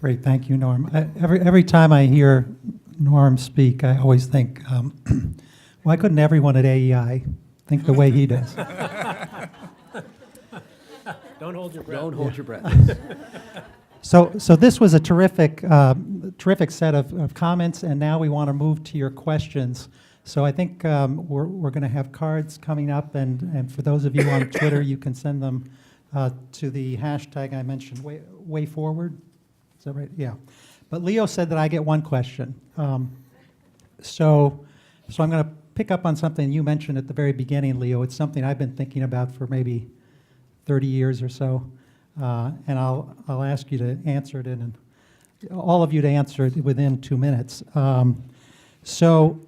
Great, thank you, Norm. Every time I hear Norm speak, I always think, why couldn't everyone at AEI think the way he does? Don't hold your breath. Don't hold your breath. So this was a terrific set of comments, and now we want to move to your questions. So I think we're going to have cards coming up, and for those of you on Twitter, you can send them to the hashtag I mentioned, way forward. Is that right? Yeah. But Leo said that I get one question. So I'm going to pick up on something you mentioned at the very beginning, Leo. It's something I've been thinking about for maybe 30 years or so, and I'll ask you to answer it all of you to answer it within 2 minutes. So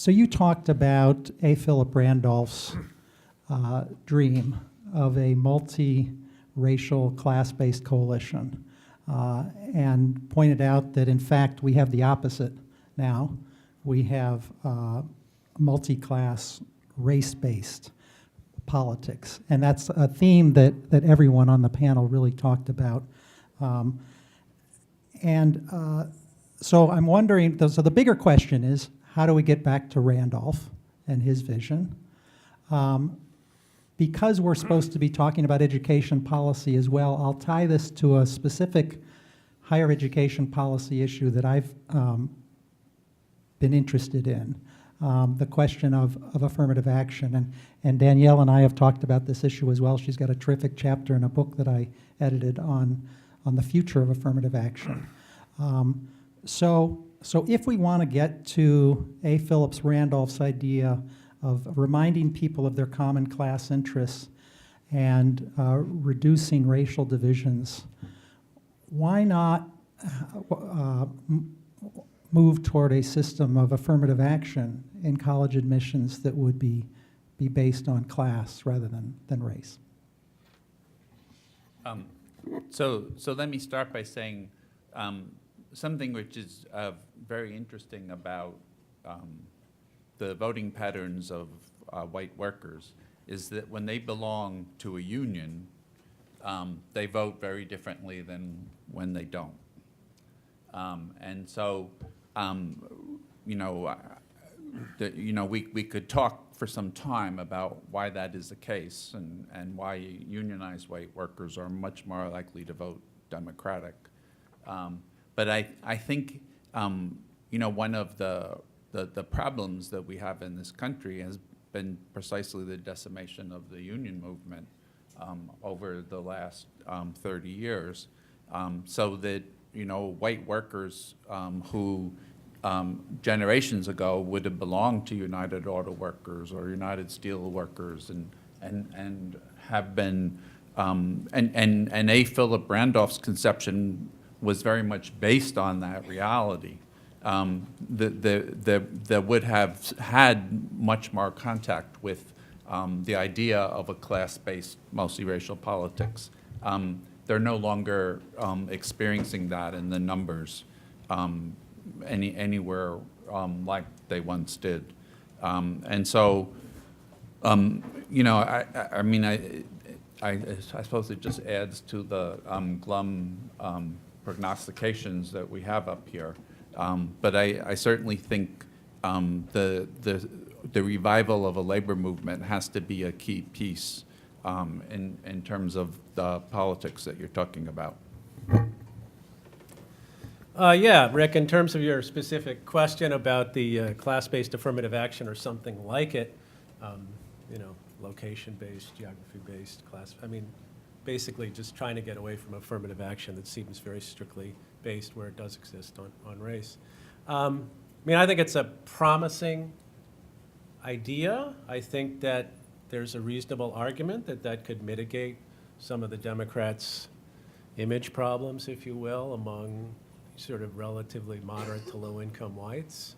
you talked about A. Philip Randolph's dream of a multi-racial, class-based coalition, and pointed out that, in fact, we have the opposite now. We have multi-class, race-based politics, and that's a theme that everyone on the panel really talked about. So I'm wondering, so the bigger question is, how do we get back to Randolph and his vision? Because we're supposed to be talking about education policy as well, I'll tie this to a specific higher education policy issue that I've been interested in, the question of affirmative action. And Danielle and I have talked about this issue as well. She's got a terrific chapter in a book that I edited on the future of affirmative action. So if we want to get to A. Phillips Randolph's idea of reminding people of their common class interests and reducing racial divisions, why not move toward a system of affirmative action in college admissions that would be based on class rather than race? So let me start by saying something which is very interesting about the voting patterns of white workers is that when they belong to a union, they vote very differently than when they don't. And so, we could talk for some time about why that is the case and why unionized white workers are much more likely to vote Democratic. But I think, one of the problems that we have in this country has been precisely the decimation of the union movement over the last 30 years, so that white workers who generations ago would have belonged to United Auto Workers or United Steel Workers and have been and A. Philip Randolph's conception was very much based on that reality. That would have had much more contact with the idea of a class-based, mostly racial politics. They're no longer experiencing that in the numbers anywhere like they once did. And so, I suppose it just adds to the glum prognostications that we have up here. But I certainly think the revival of a labor movement has to be a key piece in terms of the politics that you're talking about. Yeah, Rick, in terms of your specific question about the class-based affirmative action or something like it, location-based, geography-based, basically just trying to get away from affirmative action that seems very strictly based where it does exist on race. I think it's a promising idea. I think that there's a reasonable argument that could mitigate some of the Democrats' image problems, if you will, among sort of relatively moderate to low-income whites.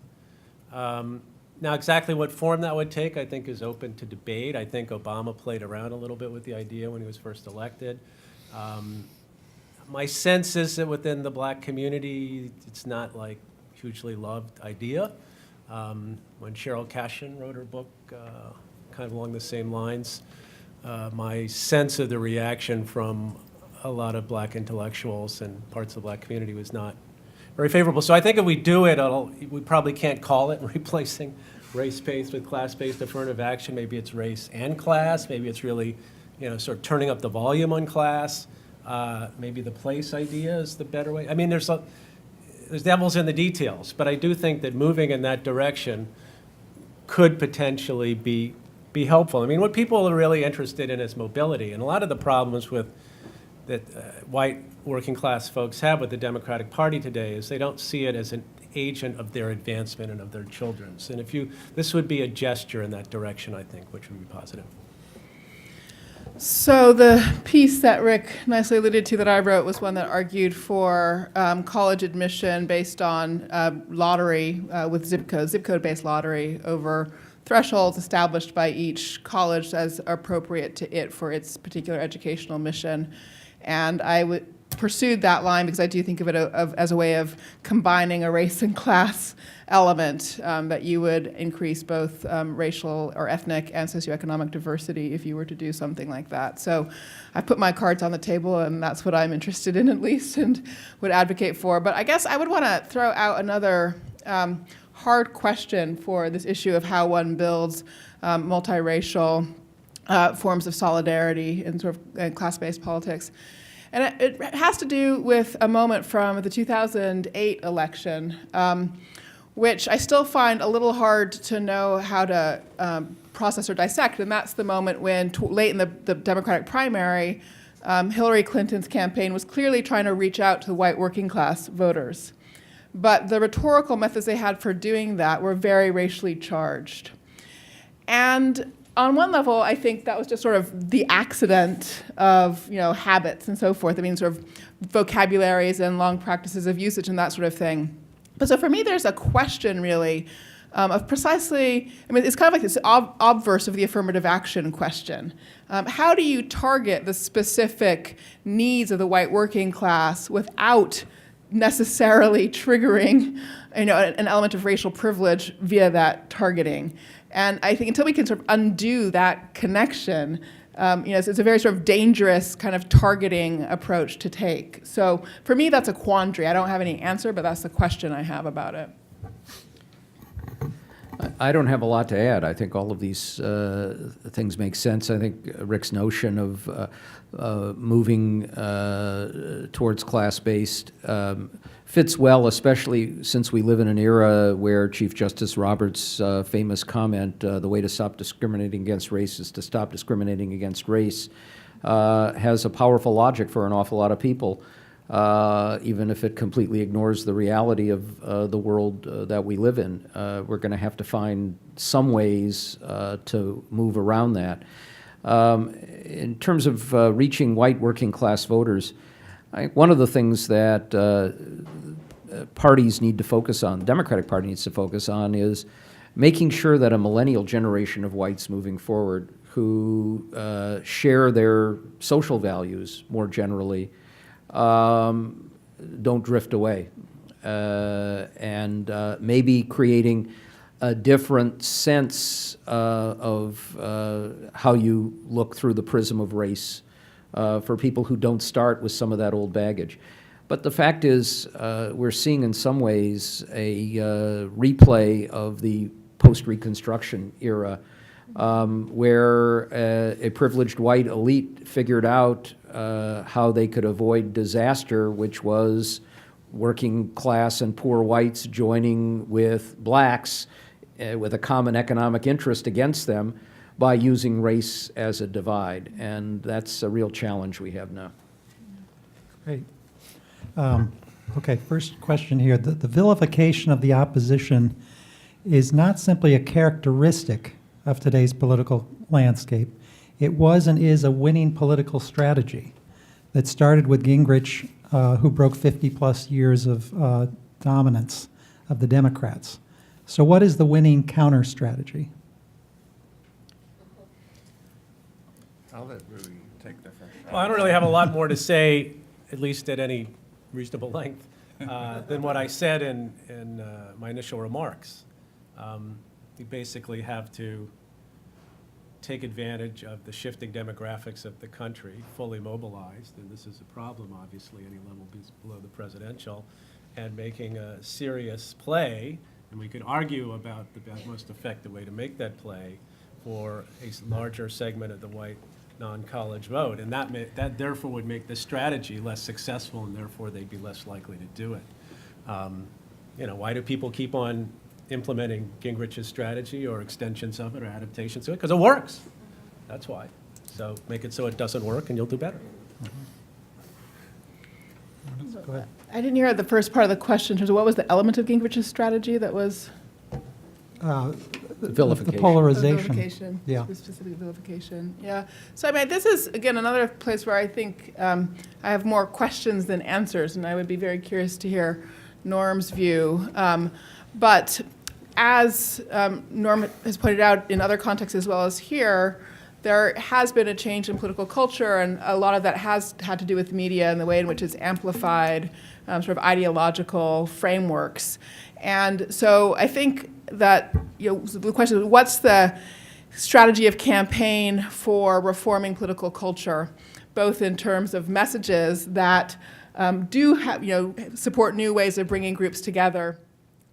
Now, exactly what form that would take, I think, is open to debate. I think Obama played around a little bit with the idea when he was first elected. My sense is that within the black community, it's not like hugely loved idea. When Cheryl Cashin wrote her book, kind of along the same lines, my sense of the reaction from a lot of black intellectuals and parts of the black community was not very favorable. So I think if we do it, we probably can't call it replacing race-based with class-based affirmative action. Maybe it's race and class. Maybe it's really, sort of turning up the volume on class. Maybe the place idea is the better way. I mean, there's devils in the details, but I do think that moving in that direction could potentially be helpful. I mean, what people are really interested in is mobility, and a lot of the problems that white working class folks have with the Democratic Party today is they don't see it as an agent of their advancement and of their children's. And this would be a gesture in that direction, I think, which would be positive. So the piece that Rick nicely alluded to that I wrote was one that argued for college admission based on lottery with zip code-based lottery over thresholds established by each college as appropriate to it for its particular educational mission. And I pursued that line because I do think of it as a way of combining a race and class element, that you would increase both racial or ethnic and socioeconomic diversity if you were to do something like that. So I put my cards on the table, and that's what I'm interested in, at least, and would advocate for. But I guess I would want to throw out another hard question for this issue of how one builds multiracial forms of solidarity in sort of class-based politics. And it has to do with a moment from the 2008 election, which I still find a little hard to know how to process or dissect. And that's the moment when, late in the Democratic primary, Hillary Clinton's campaign was clearly trying to reach out to the white working class voters. But the rhetorical methods they had for doing that were very racially charged. And on one level, I think that was just sort of the accident of, habits and so forth. I mean, sort of vocabularies and long practices of usage and that sort of thing. But so for me, there's a question, really, of precisely, it's kind of like this obverse of the affirmative action question. How do you target the specific needs of the white working class without necessarily triggering, an element of racial privilege via that targeting? And I think until we can sort of undo that connection, it's a very sort of dangerous kind of targeting approach to take. So for me, that's a quandary. I don't have any answer, but that's the question I have about it. I don't have a lot to add. I think all of these things make sense. I think Rick's notion of moving towards class-based fits well, especially since we live in an era where Chief Justice Roberts' famous comment, the way to stop discriminating against race is to stop discriminating against race, has a powerful logic for an awful lot of people, even if it completely ignores the reality of the world that we live in. We're going to have to find some ways to move around that. In terms of reaching white working class voters, I think one of the things that parties need to focus on, the Democratic Party needs to focus on, is making sure that a millennial generation of whites moving forward who share their social values more generally don't drift away. And maybe creating a different sense of how you look through the prism of race for people who don't start with some of that old baggage. But the fact is, we're seeing in some ways a replay of the post-Reconstruction era where a privileged white elite figured out how they could avoid disaster, which was working class and poor whites joining with blacks with a common economic interest against them by using race as a divide. And that's a real challenge we have now. Great. Okay, first question here. The vilification of the opposition is not simply a characteristic of today's political landscape. It was and is a winning political strategy that started with Gingrich, who broke 50-plus years of dominance of the Democrats. So what is the winning counter strategy? I'll let Rudy take the first. Well, I don't really have a lot more to say, at least at any reasonable length, than what I said in my initial remarks. You basically have to take advantage of the shifting demographics of the country, fully mobilized, and this is a problem, obviously, any level below the presidential, and making a serious play, and we could argue about the most effective way to make that play for a larger segment of the white non-college vote, and that therefore would make the strategy less successful, and therefore they'd be less likely to do it. Why do people keep on implementing Gingrich's strategy or extensions of it or adaptations to it? Because it works. That's why. So make it so it doesn't work and you'll do better. Go ahead. I didn't hear the first part of the question in terms of what was the element of Gingrich's strategy that was The Vilification. polarization. vilification. Yeah. Specific vilification. Yeah. So I mean, this is again another place where I think I have more questions than answers, and I would be very curious to hear Norm's view. But as Norm has pointed out in other contexts as well as here, there has been a change in political culture, and a lot of that has had to do with media and the way in which it's amplified sort of ideological frameworks. And so I think that the question is, what's the strategy of campaign for reforming political culture, both in terms of messages that do have, support new ways of bringing groups together,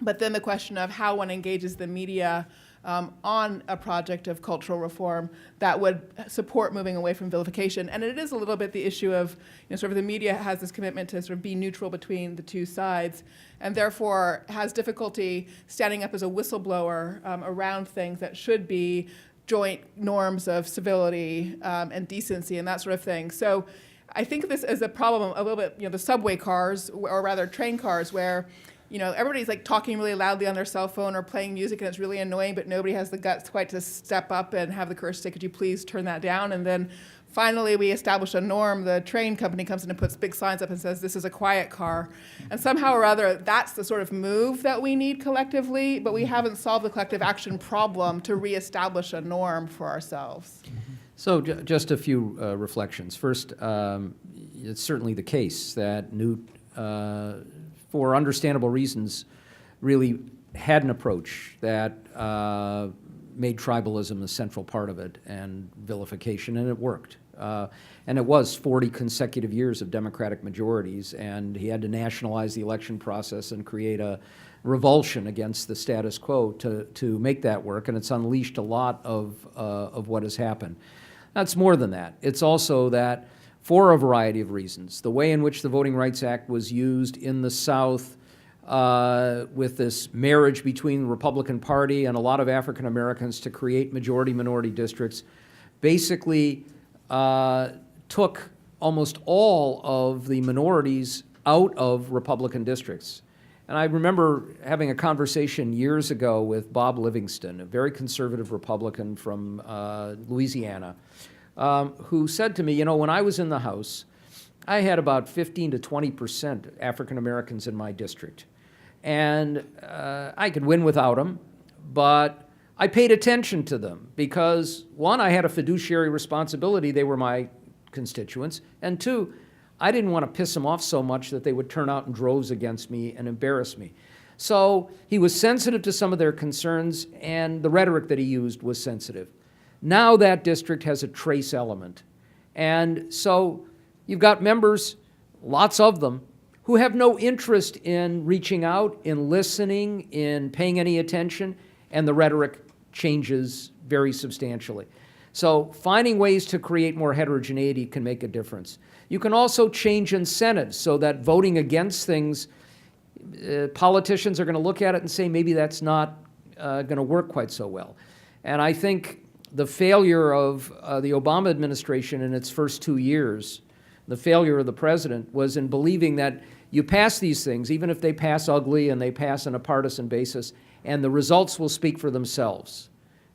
but then the question of how one engages the media on a project of cultural reform that would support moving away from vilification. And it is a little bit the issue of, sort of the media has this commitment to sort of be neutral between the two sides, and therefore has difficulty standing up as a whistleblower around things that should be joint norms of civility and decency and that sort of thing. So I think this is a problem a little bit, the subway cars, or rather train cars, where everybody's like talking really loudly on their cell phone or playing music, and it's really annoying, but nobody has the guts quite to step up and have the courage to say, could you please turn that down? And then finally we establish a norm. The train company comes in and puts big signs up and says, this is a quiet car. And somehow or other, that's the sort of move that we need collectively, but we haven't solved the collective action problem to reestablish a norm for ourselves. So just a few reflections. First, it's certainly the case that Newt, for understandable reasons, really had an approach that made tribalism a central part of it and vilification, and it worked. And it was 40 consecutive years of Democratic majorities, and he had to nationalize the election process and create a revulsion against the status quo to make that work, and it's unleashed a lot of what has happened. That's more than that. It's also that, for a variety of reasons, the way in which the Voting Rights Act was used in the South with this marriage between the Republican Party and a lot of African Americans to create majority-minority districts basically took almost all of the minorities out of Republican districts. And I remember having a conversation years ago with Bob Livingston, a very conservative Republican from Louisiana, who said to me, when I was in the House, I had about 15 to 20% African Americans in my district. And I could win without them, but I paid attention to them because, one, I had a fiduciary responsibility. They were my constituents. And two, I didn't want to piss them off so much that they would turn out in droves against me and embarrass me. So he was sensitive to some of their concerns, and the rhetoric that he used was sensitive. Now that district has a trace element. And so you've got members, lots of them, who have no interest in reaching out, in listening, in paying any attention, and the rhetoric changes very substantially. So finding ways to create more heterogeneity can make a difference. You can also change incentives so that voting against things, politicians are going to look at it and say, maybe that's not going to work quite so well. And I think the failure of the Obama administration in its first 2 years, the failure of the president, was in believing that you pass these things, even if they pass ugly and they pass on a partisan basis, and the results will speak for themselves.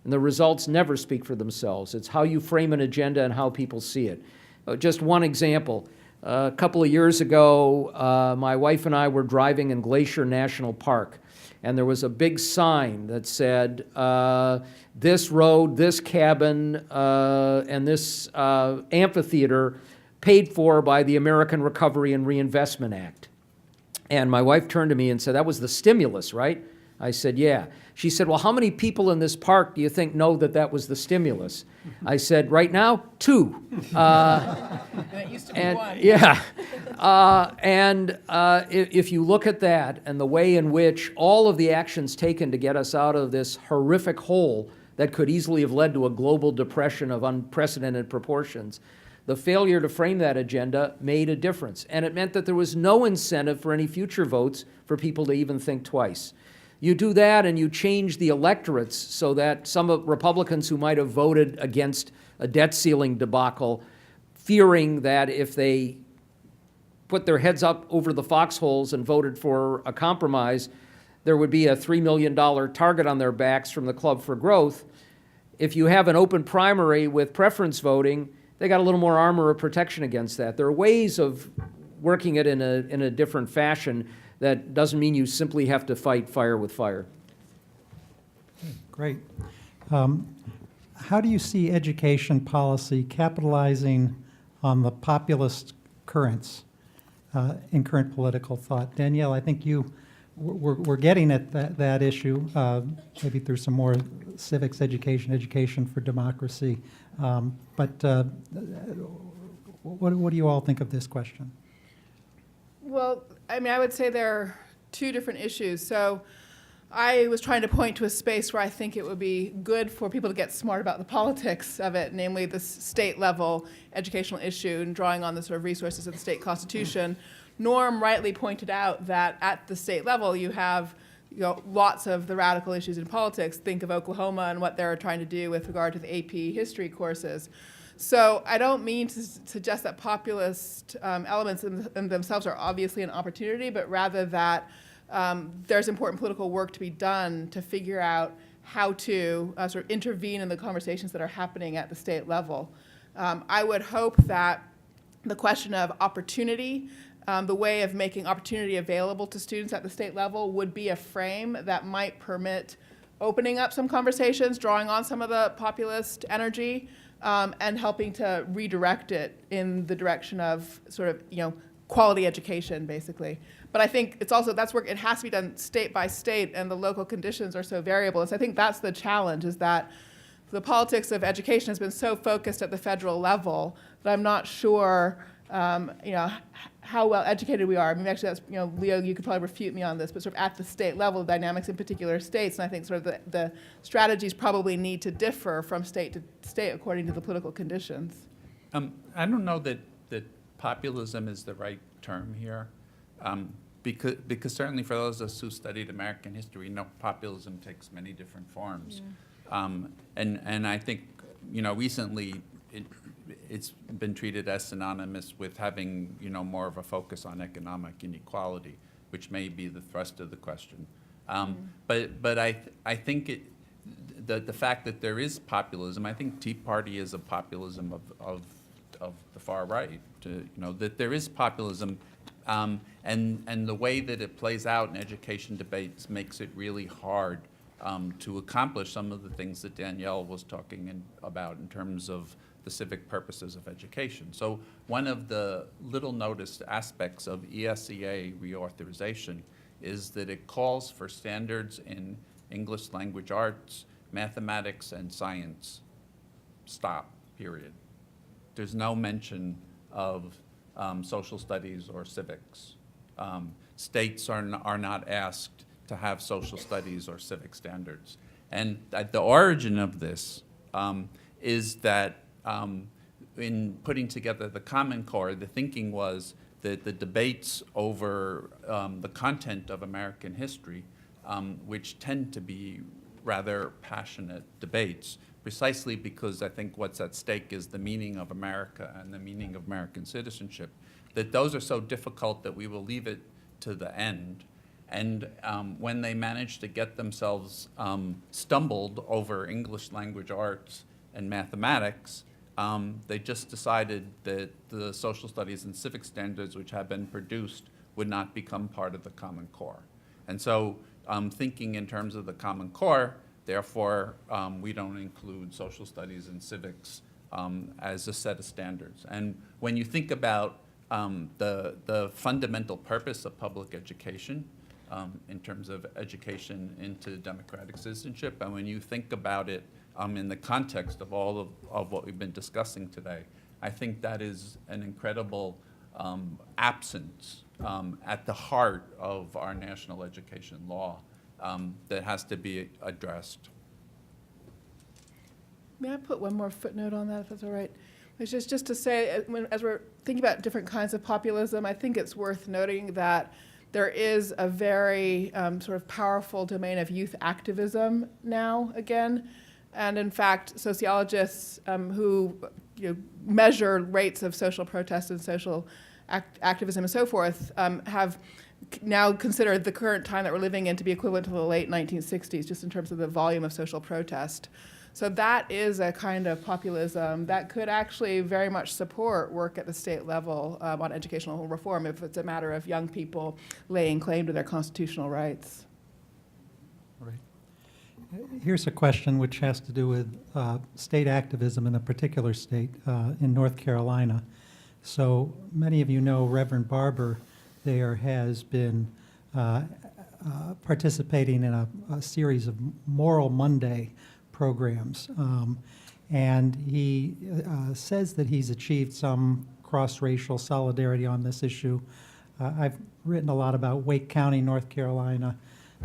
And the results never speak for themselves. It's how you frame an agenda and how people see it. Just one example. A couple of years ago, my wife and I were driving in Glacier National Park, and there was a big sign that said, this road, this cabin, and this amphitheater paid for by the American Recovery and Reinvestment Act. And my wife turned to me and said, that was the stimulus, right? I said, yeah. She said, well, how many people in this park do you think know that that was the stimulus? I said, right now, 2. And it used to be And, one. yeah. If you look at that and the way in which all of the actions taken to get us out of this horrific hole that could easily have led to a global depression of unprecedented proportions, the failure to frame that agenda made a difference. And it meant that there was no incentive for any future votes for people to even think twice. You do that and you change the electorates so that some of Republicans who might have voted against a debt ceiling debacle, fearing that if they put their heads up over the foxholes and voted for a compromise, there would be a $3 million target on their backs from the Club for Growth. If you have an open primary with preference voting, they got a little more armor of protection against that. There are ways of working it in a different fashion that doesn't mean you simply have to fight fire with fire. Great. How do you see education policy capitalizing on the populist currents in current political thought? Danielle, I think we're getting at that issue, maybe through some more civics education for democracy. But what do you all think of this question? Well, I mean, I would say there are 2 different issues. So I was trying to point to a space where I think it would be good for people to get smart about the politics of it, namely the state level educational issue and drawing on the sort of resources of the state constitution. Norm rightly pointed out that at the state level you have lots of the radical issues in politics. Think of Oklahoma and what they're trying to do with regard to the AP history courses. So I don't mean to suggest that populist elements in themselves are obviously an opportunity, but rather that there's important political work to be done to figure out how to sort of intervene in the conversations that are happening at the state level. I would hope that the question of opportunity, the way of making opportunity available to students at the state level would be a frame that might permit opening up some conversations, drawing on some of the populist energy, and helping to redirect it in the direction of sort of, quality education, basically. But I think it's also, that's work, it has to be done state by state, and the local conditions are so variable. And so I think that's the challenge, is that the politics of education has been so focused at the federal level that I'm not sure, how well educated we are. I mean, actually, that's, Leo, you could probably refute me on this, but sort of at the state level, the dynamics in particular states, and I think sort of the strategies probably need to differ from state to state according to the political conditions. I don't know that populism is the right term here, because certainly for those of us who studied American history, populism takes many different forms. Yeah. And I think, recently it's been treated as synonymous with having, more of a focus on economic inequality, which may be the thrust of the question. But I think the fact that there is populism, I think Tea Party is a populism of the far right. That there is populism, and the way that it plays out in education debates makes it really hard to accomplish some of the things that Danielle was talking about in terms of the civic purposes of education. So one of the little noticed aspects of ESEA reauthorization is that it calls for standards in English language arts, mathematics, and science. Stop, period. There's no mention of social studies or civics. States are not asked to have social studies or civic standards. And the origin of this is that in putting together the Common Core, the thinking was that the debates over the content of American history, which tend to be rather passionate debates, precisely because I think what's at stake is the meaning of America and the meaning of American citizenship, that those are so difficult that we will leave it to the end. And when they managed to get themselves stumbled over English language arts and mathematics, they just decided that the social studies and civic standards which have been produced would not become part of the Common Core. And so thinking in terms of the Common Core, therefore, we don't include social studies and civics as a set of standards. And when you think about the fundamental purpose of public education, in terms of education into democratic citizenship. And when you think about it in the context of all of what we've been discussing today, I think that is an incredible absence at the heart of our national education law that has to be addressed. May I put one more footnote on that, if that's all right? It's just to say, as we're thinking about different kinds of populism, I think it's worth noting that there is a very sort of powerful domain of youth activism now again. And in fact, sociologists who measure rates of social protest and social activism and so forth have now considered the current time that we're living in to be equivalent to the late 1960s, just in terms of the volume of social protest. So that is a kind of populism that could actually very much support work at the state level on educational reform if it's a matter of young people laying claim to their constitutional rights. Right. Here's a question which has to do with state activism in a particular state in North Carolina. So many of you know Reverend Barber there has been participating in a series of Moral Monday programs. And he says that he's achieved some cross-racial solidarity on this issue. I've written a lot about Wake County, North Carolina,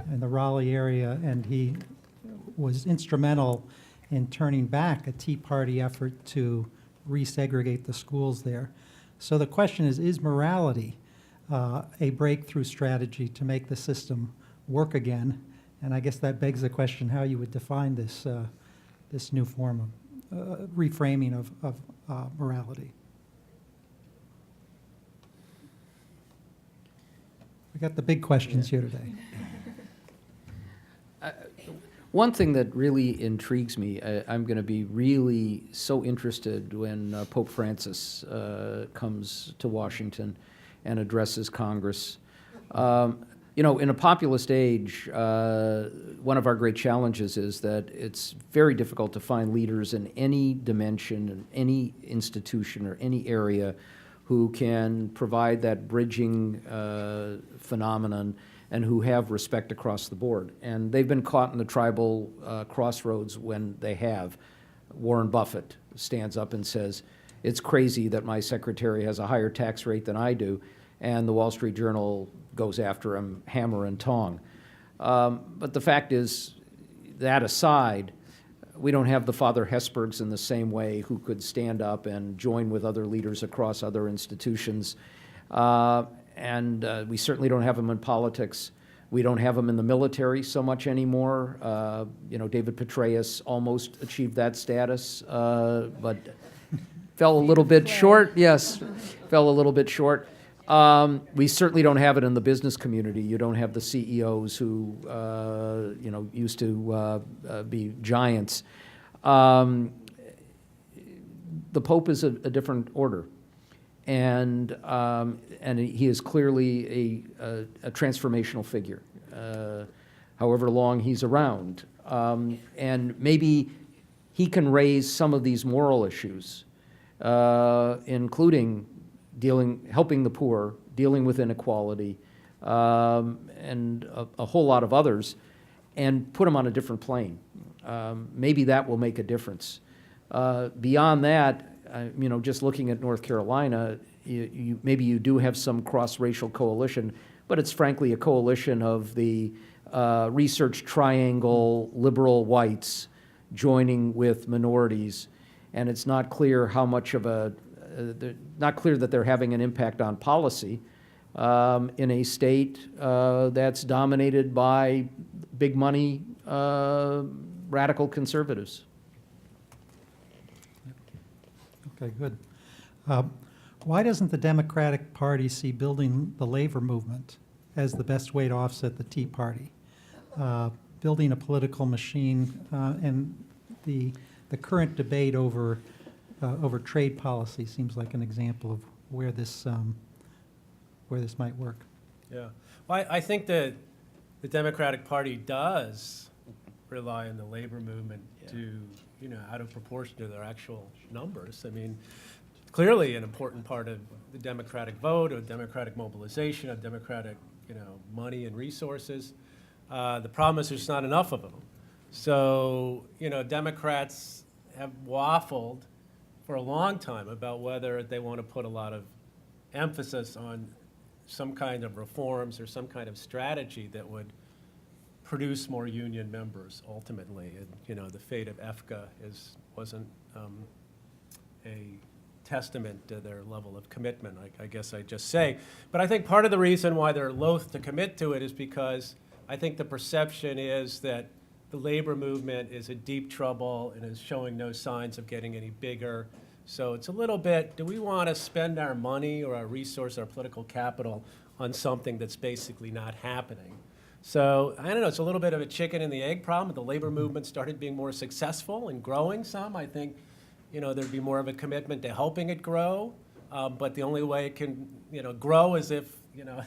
and the Raleigh area, and he was instrumental in turning back a Tea Party effort to resegregate the schools there. So the question is morality a breakthrough strategy to make the system work again? And I guess that begs the question how you would define this, this new form of reframing of morality. We got the big questions here today. One thing that really intrigues me, I'm going to be really so interested when Pope Francis comes to Washington and addresses Congress. You know, in a populist age, one of our great challenges is that it's very difficult to find leaders in any dimension, in any institution or any area who can provide that bridging phenomenon and who have respect across the board. And they've been caught in the tribal crossroads when they have. Warren Buffett stands up and says, it's crazy that my secretary has a higher tax rate than I do, and the Wall Street Journal goes after him hammer and tong. But the fact is, that aside, we don't have the Father Hesburghs in the same way who could stand up and join with other leaders across other institutions. And we certainly don't have them in politics. We don't have them in the military so much anymore. You know, David Petraeus almost achieved that status, but fell a little bit short. Yes, fell a little bit short. We certainly don't have it in the business community. You don't have the CEOs who, you know, used to be giants. The Pope is a different order. And he is clearly a transformational figure, however long he's around. And maybe he can raise some of these moral issues, including helping the poor, dealing with inequality, and a whole lot of others, and put them on a different plane. Maybe that will make a difference. Beyond that, you know, just looking at North Carolina, maybe you do have some cross-racial coalition, but it's frankly a coalition of the research triangle liberal whites joining with minorities, and it's not clear how much of not clear that they're having an impact on policy in a state that's dominated by big money radical conservatives. Okay, good. Why doesn't the Democratic Party see building the labor movement as the best way to offset the Tea Party? Building a political machine and the current debate over trade policy seems like an example of where this might work. Yeah. Well, I think that the Democratic Party does rely on the labor movement to, you know, out of proportion to their actual numbers. I mean, clearly an important part of the Democratic vote, or Democratic mobilization, of Democratic money and resources. The problem is there's not enough of them. So, Democrats have waffled for a long time about whether they want to put a lot of emphasis on some kind of reforms or some kind of strategy that would produce more union members ultimately. And, the fate of EFCA wasn't a testament to their level of commitment, I guess I'd just say. But I think part of the reason why they're loath to commit to it is because I think the perception is that the labor movement is in deep trouble and is showing no signs of getting any bigger. So it's a little bit, do we want to spend our money or our resource, our political capital on something that's basically not happening? So I don't know, it's a little bit of a chicken and the egg problem. The labor movement started being more successful and growing some. I think, there'd be more of a commitment to helping it grow. But the only way it can, grow is if,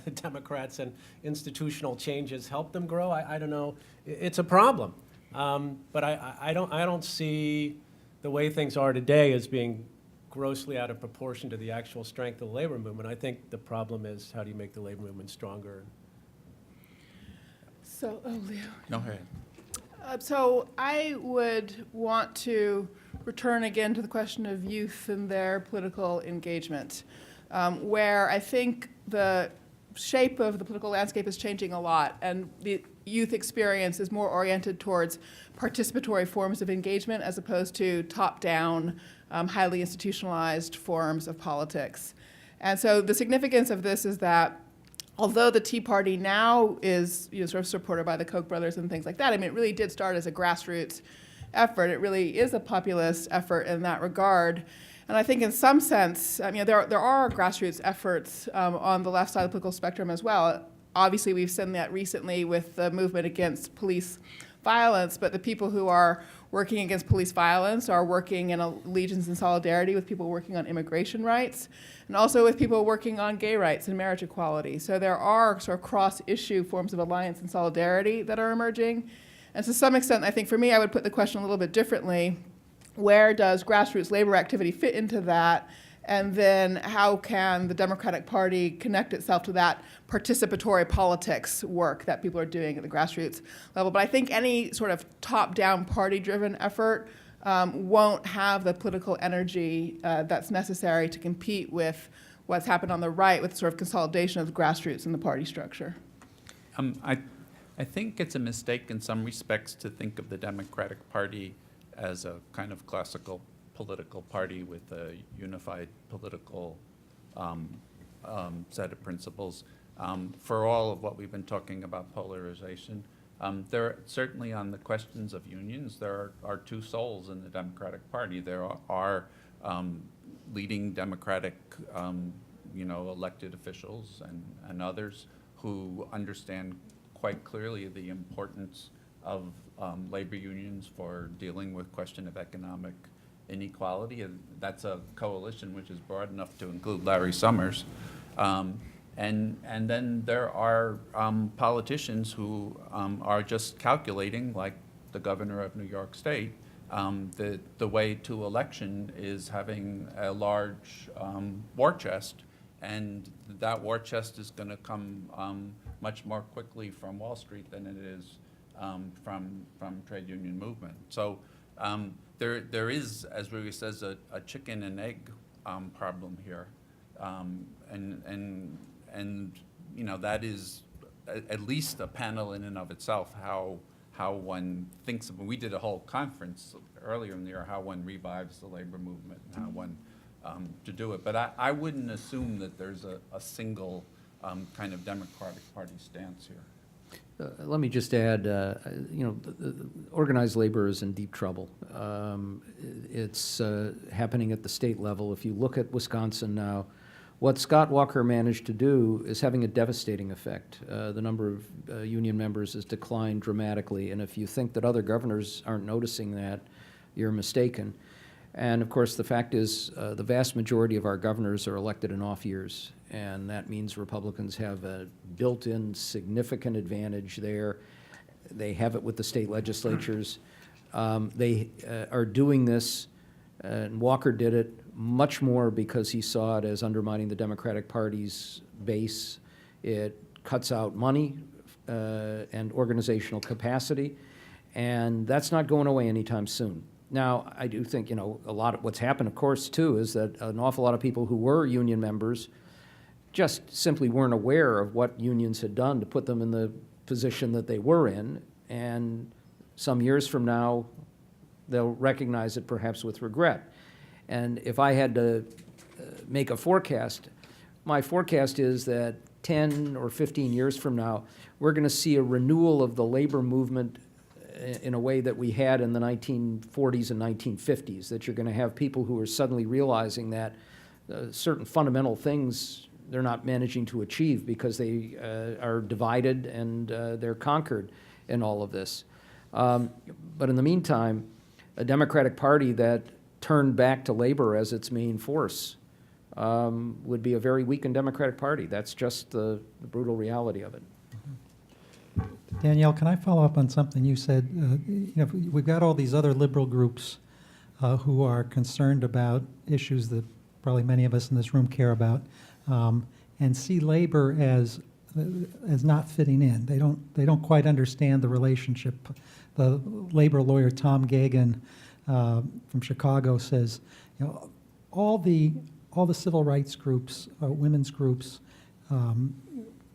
the Democrats and institutional changes help them grow. I don't know. It's a problem. But I don't see the way things are today as being grossly out of proportion to the actual strength of the labor movement. I think the problem is how do you make the labor movement stronger? So, Leo. No, go ahead. So I would want to return again to the question of youth and their political engagement, where I think the shape of the political landscape is changing a lot, and the youth experience is more oriented towards participatory forms of engagement as opposed to top-down, highly institutionalized forms of politics. And so the significance of this is that although the Tea Party now is sort of supported by the Koch brothers and things like that, I mean, it really did start as a grassroots effort. It really is a populist effort in that regard. And I think in some sense, there are grassroots efforts on the left side of the political spectrum as well. Obviously, we've seen that recently with the movement against police violence, but the people who are working against police violence are working in allegiance and solidarity with people working on immigration rights, and also with people working on gay rights and marriage equality. So there are sort of cross-issue forms of alliance and solidarity that are emerging. And to some extent, I think for me, I would put the question a little bit differently. Where does grassroots labor activity fit into that? And then how can the Democratic Party connect itself to that participatory politics work that people are doing at the grassroots level? But I think any sort of top-down party-driven effort won't have the political energy that's necessary to compete with what's happened on the right with sort of consolidation of the grassroots in the party structure. I think it's a mistake in some respects to think of the Democratic Party as a kind of classical political party with a unified political set of principles. For all of what we've been talking about polarization, there certainly on the questions of unions, there are two souls in the Democratic Party. There are leading Democratic, elected officials and others who understand quite clearly the importance of labor unions for dealing with question of economic inequality, and that's a coalition which is broad enough to include Larry Summers. And then there are politicians who are just calculating, like the governor of New York State, that the way to election is having a large war chest, and that war chest is going to come much more quickly from Wall Street than it is from trade union movement. So there is, as Ruby says, a chicken and egg problem here, and that is at least a panel in and of itself. How one thinks of. We did a whole conference earlier in the year how one revives the labor movement and how one to do it. But I wouldn't assume that there's a single kind of Democratic Party stance here. Let me just add, organized labor is in deep trouble. It's happening at the state level. If you look at Wisconsin now, what Scott Walker managed to do is having a devastating effect. The number of union members has declined dramatically, and if you think that other governors aren't noticing that, you're mistaken. And of course, the fact is the vast majority of our governors are elected in off years, and that means Republicans have a built-in significant advantage there. They have it with the state legislatures. They are doing this, and Walker did it much more because he saw it as undermining the Democratic Party's base. It cuts out money and organizational capacity, and that's not going away anytime soon. Now, I do think, a lot of what's happened, of course, too, is that an awful lot of people who were union members just simply weren't aware of what unions had done to put them in the position that they were in, and some years from now, they'll recognize it perhaps with regret. And if I had to make a forecast, my forecast is that 10 or 15 years from now, we're going to see a renewal of the labor movement in a way that we had in the 1940s and 1950s, that you're going to have people who are suddenly realizing that certain fundamental things they're not managing to achieve because they are divided and they're conquered in all of this. But in the meantime, a Democratic Party that turned back to labor as its main force would be a very weakened Democratic Party. That's just the brutal reality of it. Danielle, can I follow up on something you said? We've got all these other liberal groups who are concerned about issues that probably many of us in this room care about, and see labor as not fitting in. They don't quite understand the relationship. The labor lawyer Tom Gagan from Chicago says, all the civil rights groups, women's groups,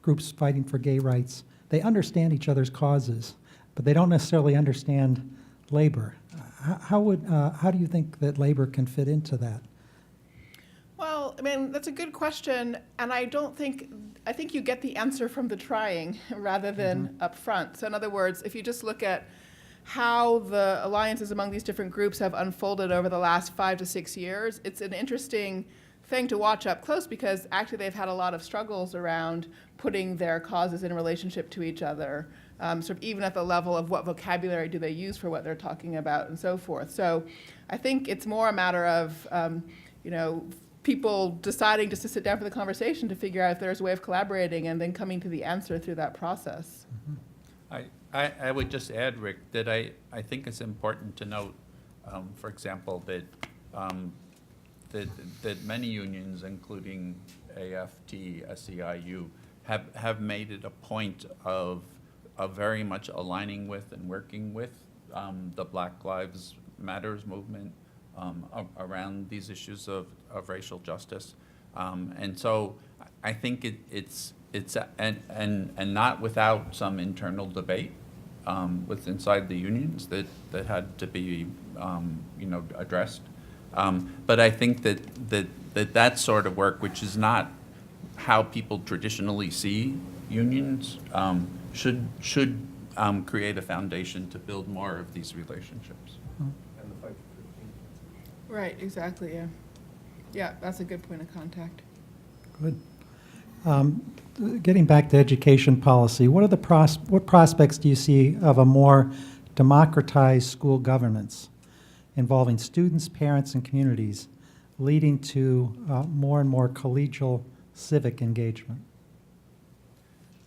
groups fighting for gay rights, they understand each other's causes, but they don't necessarily understand labor. How do you think that labor can fit into that? Well, I mean, that's a good question, and I think you get the answer from the trying rather than up front. So in other words, if you just look at how the alliances among these different groups have unfolded over the last 5 to 6 years, it's an interesting thing to watch up close, because actually they've had a lot of struggles around putting their causes in relationship to each other, sort of even at the level of what vocabulary do they use for what they're talking about and so forth. So I think it's more a matter of, people deciding just to sit down for the conversation to figure out if there's a way of collaborating and then coming to the answer through that process. I would just add, Rick, that I think it's important to note, for example, that that many unions, including AFT, SEIU, have made it a point of very much aligning with and working with the Black Lives Matters movement around these issues of racial justice. And so I think it's and not without some internal debate with inside the unions that had to be addressed. But I think that sort of work, which is not how people traditionally see unions, should create a foundation to build more of these relationships. Right, exactly, yeah. Yeah, that's a good point of contact. Good. Getting back to education policy, what prospects do you see of a more democratized school governance involving students, parents, and communities, leading to more and more collegial civic engagement?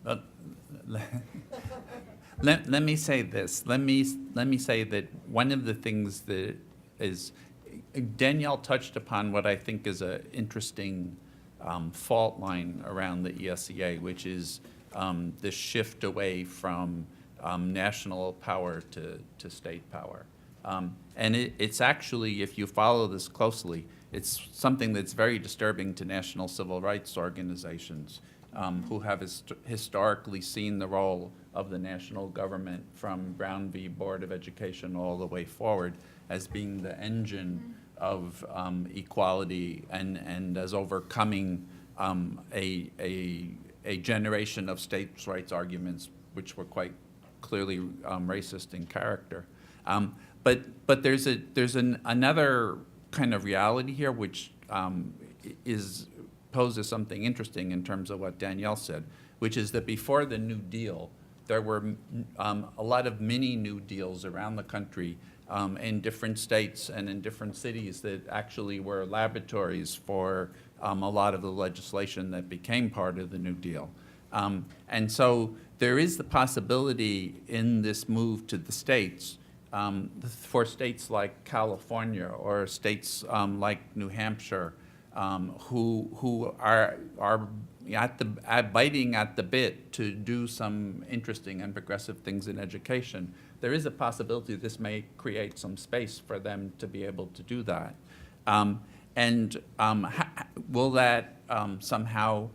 Let me say this. Let me say that one of the things that is, Danielle touched upon what I think is an interesting fault line around the ESEA, which is the shift away from national power to state power. And it's actually, if you follow this closely, it's something that's very disturbing to national civil rights organizations who have historically seen the role of the national government from Brown v. Board of Education all the way forward as being the engine of equality and as overcoming a generation of states' rights arguments which were quite clearly racist in character. But there's another kind of reality here which poses something interesting in terms of what Danielle said, which is that before the New Deal, there were a lot of mini New Deals around the country in different states and in different cities that actually were laboratories for a lot of the legislation that became part of the New Deal. And so there is the possibility in this move to the states for states like California or states like New Hampshire who are biting at the bit to do some interesting and progressive things in education, there is a possibility this may create some space for them to be able to do that. Will that somehow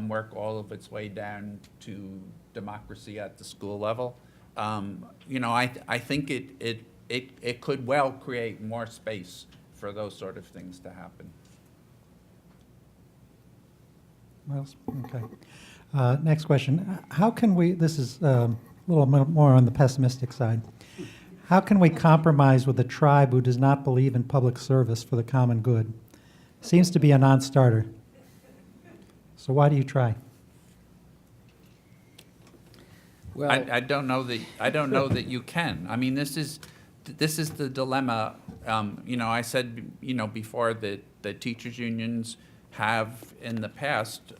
work all of its way down to democracy at the school level? I think it could well create more space for those sort of things to happen. Well, okay. Next question. How can we, this is a little more on the pessimistic side. How can we compromise with a tribe who does not believe in public service for the common good? Seems to be a non-starter. So why do you try? Well, I don't know that you can. I mean, this is the dilemma. I said before that teachers unions have in the past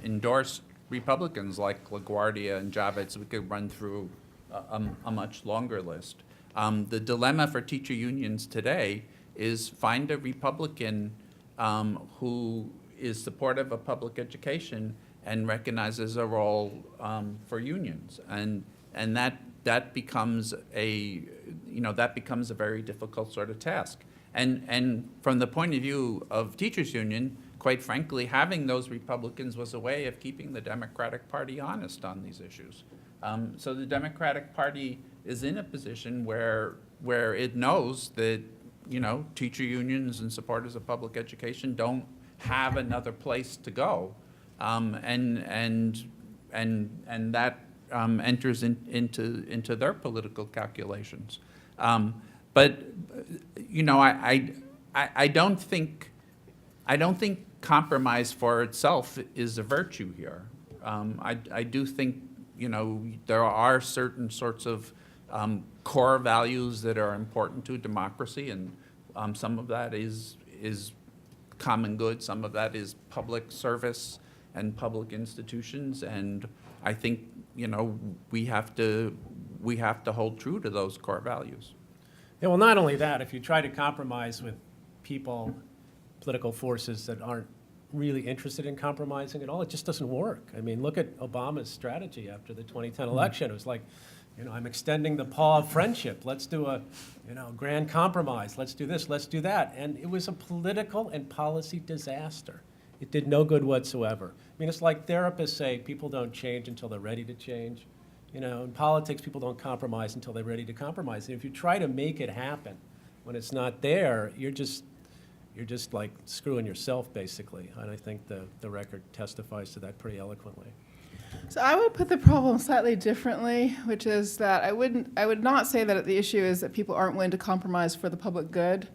endorsed Republicans like LaGuardia and Javits. We could run through a much longer list. The dilemma for teacher unions today is find a Republican who is supportive of public education and recognizes a role for unions, and that becomes a very difficult sort of task. And from the point of view of teachers union, quite frankly, having those Republicans was a way of keeping the Democratic Party honest on these issues. So the Democratic Party is in a position where it knows that teacher unions and supporters of public education don't have another place to go, and that enters into their political calculations. But I don't think compromise for itself is a virtue here. I do think there are certain sorts of core values that are important to democracy, and some of that is common good, some of that is public service and public institutions, and I think we have to hold true to those core values. Yeah, well, not only that, if you try to compromise with people, political forces that aren't really interested in compromising at all, it just doesn't work. I mean, look at Obama's strategy after the 2010 election. It was like, I'm extending the paw of friendship. Let's do a, grand compromise. Let's do this, let's do that. And it was a political and policy disaster. It did no good whatsoever. I mean, it's like therapists say people don't change until they're ready to change. In politics, people don't compromise until they're ready to compromise. And if you try to make it happen when it's not there, you're just like screwing yourself, basically. And I think the record testifies to that pretty eloquently. So I would put the problem slightly differently, which is that I would not say that the issue is that people aren't willing to compromise for the public good.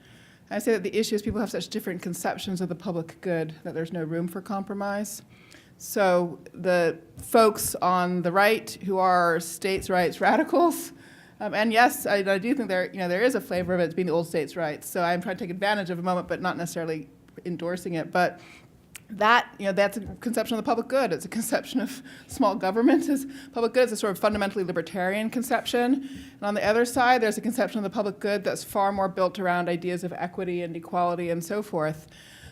I say that the issue is people have such different conceptions of the public good that there's no room for compromise. So the folks on the right who are states' rights radicals, and yes, I do think there is a flavor of it being the old states' rights. So I'm trying to take advantage of a moment, but not necessarily endorsing it. But that's a conception of the public good. It's a conception of small government as public good. It's a sort of fundamentally libertarian conception. And on the other side, there's a conception of the public good that's far more built around ideas of equity and equality and so forth.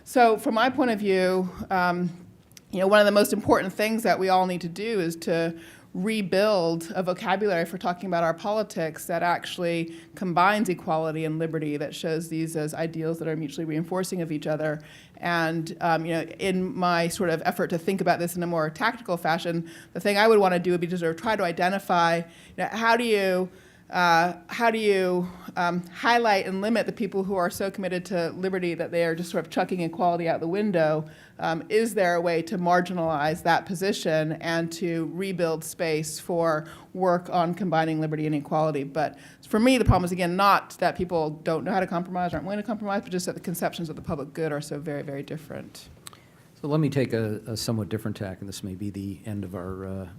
So from my point of view, one of the most important things that we all need to do is to rebuild a vocabulary for talking about our politics that actually combines equality and liberty, that shows these as ideals that are mutually reinforcing of each other. And in my sort of effort to think about this in a more tactical fashion, the thing I would want to do would be to sort of try to identify how do you highlight and limit the people who are so committed to liberty that they are just sort of chucking equality out the window? Is there a way to marginalize that position and to rebuild space for work on combining liberty and equality? But for me, the problem is, again, not that people don't know how to compromise, aren't willing to compromise, but just that the conceptions of the public good are so very, very different. So let me take a somewhat different tack, and this may be the end of our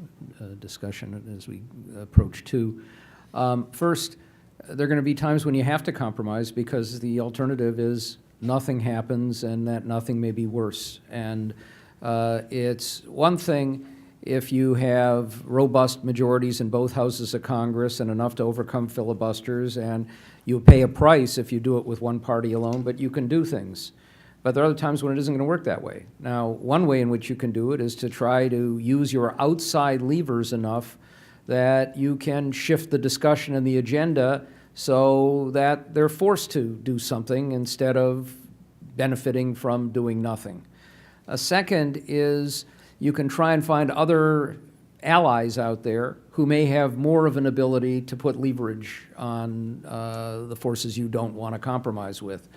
discussion as we approach 2. First, there are going to be times when you have to compromise because the alternative is nothing happens and that nothing may be worse. And it's one thing if you have robust majorities in both houses of Congress and enough to overcome filibusters, and you pay a price if you do it with one party alone, but you can do things. But there are other times when it isn't going to work that way. Now, one way in which you can do it is to try to use your outside levers enough that you can shift the discussion and the agenda so that they're forced to do something instead of benefiting from doing nothing. A second is you can try and find other allies out there who may have more of an ability to put leverage on the forces you don't want to compromise with.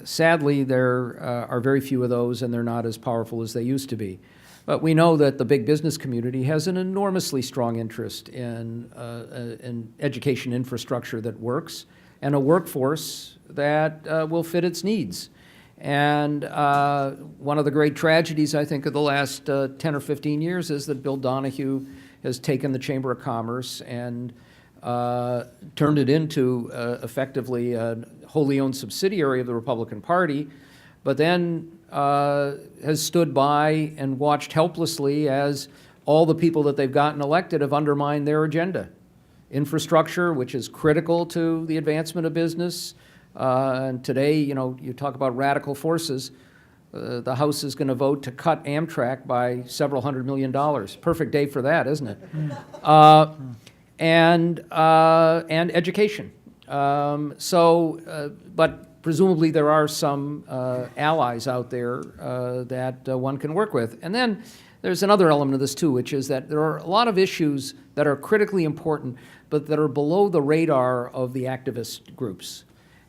Sadly, there are very few of those, and they're not as powerful as they used to be. But we know that the big business community has an enormously strong interest in education infrastructure that works and a workforce that will fit its needs. And one of the great tragedies, I think, of the last 10 or 15 years is that Bill Donahue has taken the Chamber of Commerce and turned it into effectively a wholly owned subsidiary of the Republican Party, but then has stood by and watched helplessly as all the people that they've gotten elected have undermined their agenda. Infrastructure, which is critical to the advancement of business. And today, you know, you talk about radical forces. The House is going to vote to cut Amtrak by several $100 million. Perfect day for that, isn't it? And education. But presumably there are some allies out there that one can work with. And then there's another element of this too, which is that there are a lot of issues that are critically important, but that are below the radar of the activist groups.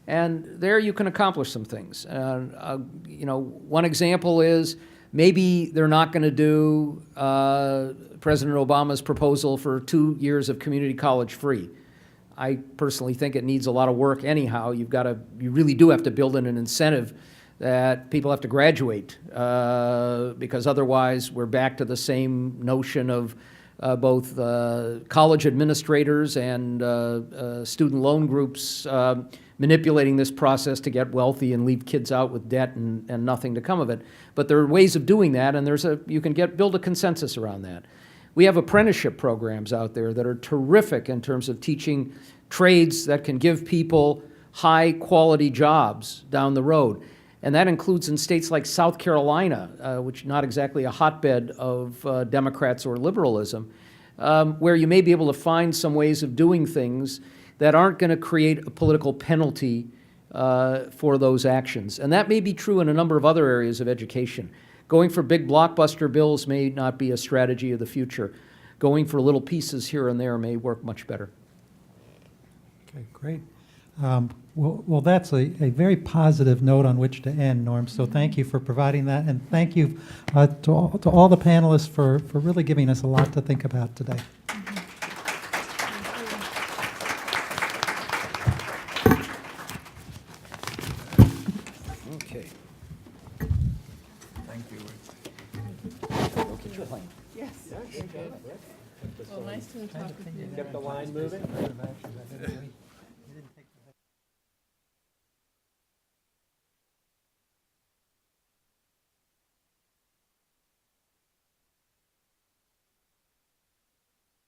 And there you can accomplish some things. You know, one example is maybe they're not going to do President Obama's proposal for 2 years of community college free. I personally think it needs a lot of work anyhow. You really do have to build in an incentive that people have to graduate because otherwise we're back to the same notion of both college administrators and student loan groups manipulating this process to get wealthy and leave kids out with debt and nothing to come of it. But there are ways of doing that, and you can build a consensus around that. We have apprenticeship programs out there that are terrific in terms of teaching trades that can give people high-quality jobs down the road. And that includes in states like South Carolina, which is not exactly a hotbed of Democrats or liberalism, where you may be able to find some ways of doing things that aren't going to create a political penalty for those actions. And that may be true in a number of other areas of education. Going for big blockbuster bills may not be a strategy of the future. Going for little pieces here and there may work much better. Okay, great. Well, that's a very positive note on which to end, Norm, so thank you for providing that, and thank you to all the panelists for really giving us a lot to think about today. Okay. Thank you. Go get your plane. Yes. Well, nice to talk with you. Kept the line moving?